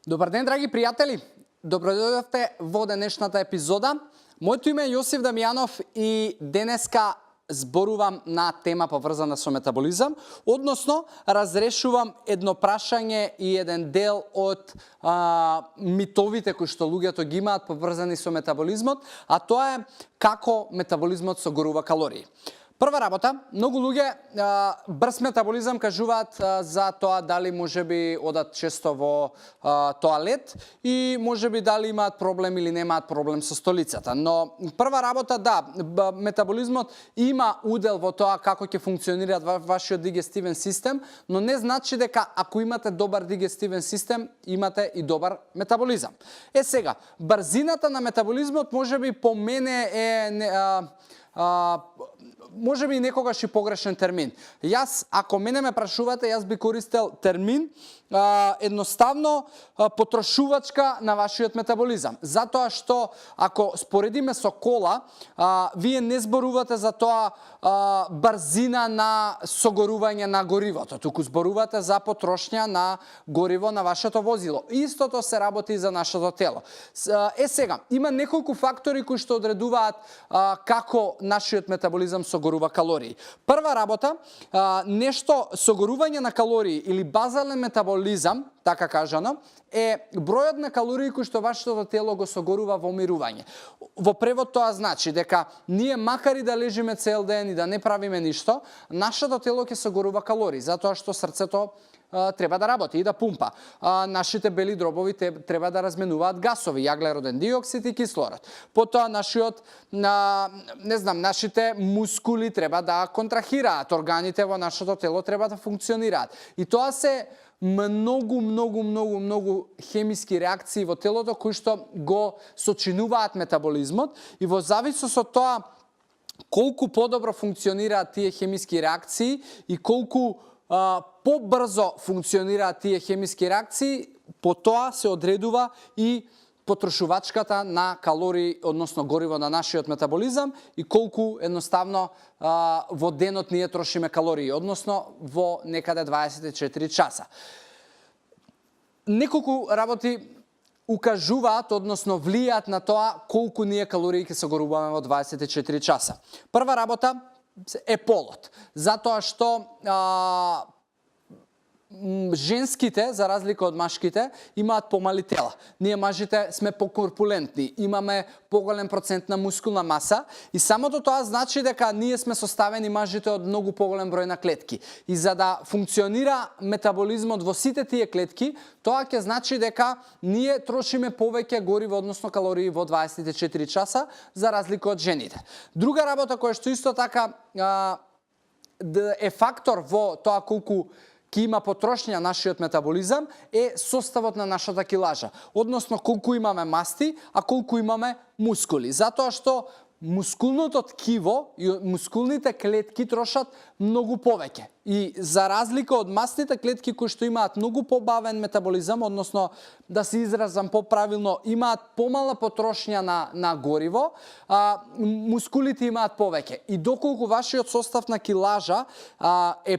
Добар ден, драги пријатели! Добродојдовте во денешната епизода. Моето име е Јосиф Дамјанов и денеска зборувам на тема поврзана со метаболизам, односно разрешувам едно прашање и еден дел од митовите кои што луѓето ги имаат поврзани со метаболизмот, а тоа е како метаболизмот согорува калории. Прва работа, многу луѓе брз метаболизам кажуваат за тоа дали можеби одат често во тоалет и можеби дали имаат проблем или немаат проблем со столицата. Но прва работа, да, метаболизмот има удел во тоа како ќе функционира вашиот дигестивен систем, но не значи дека ако имате добар дигестивен систем, имате и добар метаболизам. Сега, брзината на метаболизмот можеби по мене е можеби некогаш и погрешен термин. Јас, ако мене ме прашувате, јас би користел термин едноставно потрошувачка на вашиот метаболизам. Затоа што ако споредиме со кола, вие не зборувате за тоа брзина на согорување на горивото, туку зборувате за потрошња на гориво на вашето возило. Истото се работи и за нашето тело. Сега, има неколку фактори кои што одредуваат како нашиот метаболизам согорува калории. Прва работа, нешто согорување на калории или базален метаболизам, така кажано, е бројот на калории кои што вашето тело го согорува во мирување. Во превод тоа значи дека ние макар и да лежиме цел ден и да не правиме ништо, нашето тело ќе согорува калории, затоа што срцето треба да работи и да пумпа. Нашите бели дробови треба да разменуваат гасови, јаглероден диоксид и кислород. Потоа нашите мускули треба да контрахираат, органите во нашето тело треба да функционираат. И тоа се многу хемиски реакции во телото кои што го сочинуваат метаболизмот и во зависност од тоа колку подобро функционираат тие хемиски реакции и колку побрзо функционираат тие хемиски реакции, по тоа се одредува и потрошувачката на калории, односно гориво на нашиот метаболизам и колку едноставно во денот ние трошиме калории, односно во некаде 24 часа. Неколку работи укажуваат, односно влијаат на тоа колку ние калории ќе согоруваме во 24 часа. Прва работа е полот, затоа што женските, за разлика од машките, имаат помали тела. Ние мажите сме покорпулентни, имаме поголем процент на мускулна маса и самото тоа значи дека ние сме составени мажите од многу поголем број на клетки. И за да функционира метаболизмот во сите тие клетки, тоа ќе значи дека ние трошиме повеќе гориво, односно калории во 24 часа, за разлика од жените. Друга работа која што исто така е фактор во тоа колку ки има потрошња нашиот метаболизам е составот на нашата килажа, односно колку имаме масти, а колку имаме мускули. Затоа што мускулното ткиво и мускулните клетки трошат многу повеќе. И за разлика од мастите клетки кои што имаат многу побавен метаболизам, односно да се изразам поправилно, имаат помала потрошња на гориво, мускулите имаат повеќе. И доколку вашиот состав на килажа е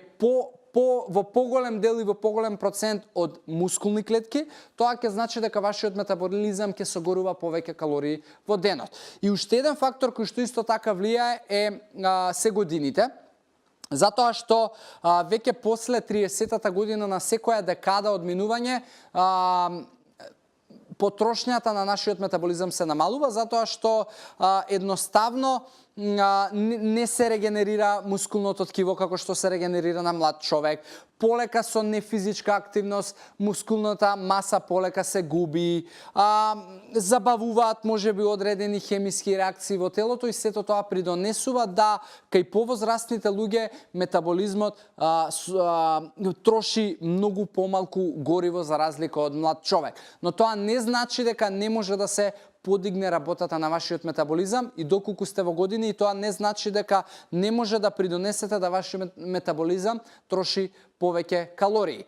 во поголем дел и во поголем процент од мускулни клетки, тоа ќе значи дека вашиот метаболизам ќе согорува повеќе калории во денот. И уште еден фактор кој што исто така влијае се годините, затоа што веќе после 30-та година на секоја декада од минување потрошњата на нашиот метаболизам се намалува, затоа што едноставно не се регенерира мускулното ткиво како што се регенерира на млад човек. Полека со нефизичка активност, мускулната маса полека се губи, забавуваат можеби одредени хемиски реакции во телото и сето тоа придонесува да кај повозрастните луѓе метаболизмот троши многу помалку гориво за разлика од млад човек. Но тоа не значи дека не може да се подигне работата на вашиот метаболизам и доколку сте во години, и тоа не значи дека не може да придонесете да вашиот метаболизам троши повеќе калории.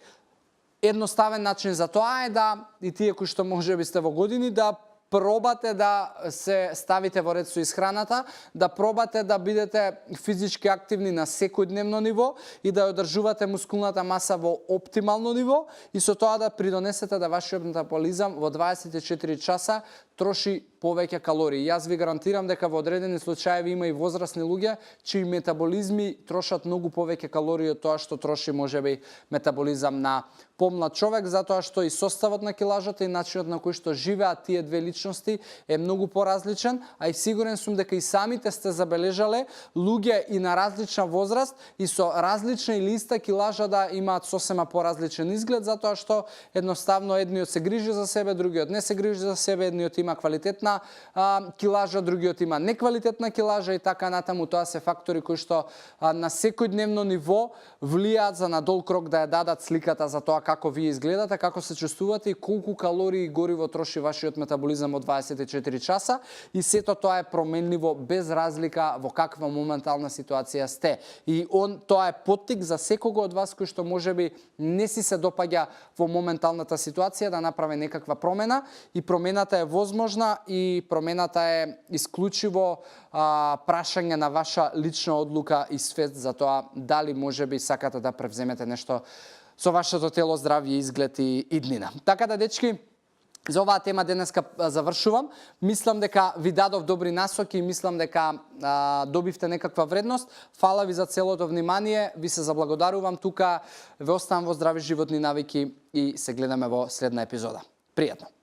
Едноставен начин за тоа е да и тие кои што можеби сте во години да пробате да се ставите во ред со исхраната, да пробате да бидете физички активни на секојдневно ниво и да ја одржувате мускулната маса во оптимално ниво и со тоа да придонесете да вашиот метаболизам во 24 часа троши повеќе калории. Јас ви гарантирам дека во одредени случаеви има и возрасни луѓе чии метаболизми трошат многу повеќе калории од тоа што троши можеби метаболизам на помлад човек, затоа што и составот на килажата и начинот на кој што живеат тие две личности е многу поразличен, а и сигурен сум дека и самите сте забележале луѓе и на различна возраст и со различна или иста килажа да имаат сосема поразличен изглед, затоа што едноставно едниот се грижи за себе, другиот не се грижи за себе, едниот има квалитетна килажа, другиот има неквалитетна килажа и така натаму. Тоа се фактори кои што на секојдневно ниво влијаат за надол крок да ја дадат сликата за тоа како вие изгледате, како се чувствувате и колку калории и гориво троши вашиот метаболизам од 24 часа и сето тоа е променливо без разлика во каква моментална ситуација сте. И тоа е поттик за секого од вас кој што можеби не си се допаѓа во моменталната ситуација да направи некаква промена и промената е возможна и промената е исклучиво прашање на ваша лична одлука и свест за тоа дали можеби сакате да превземете нешто со вашето тело, здравје, изглед и иднина. Така да, дечки, за оваа тема денеска завршувам. Мислам дека ви дадов добри насоки и мислам дека добивте некаква вредност. Фала ви за целото внимание. Ви се заблагодарувам тука. Ве оставам во здрави животни навики и се гледаме во следна епизода. Пријатно!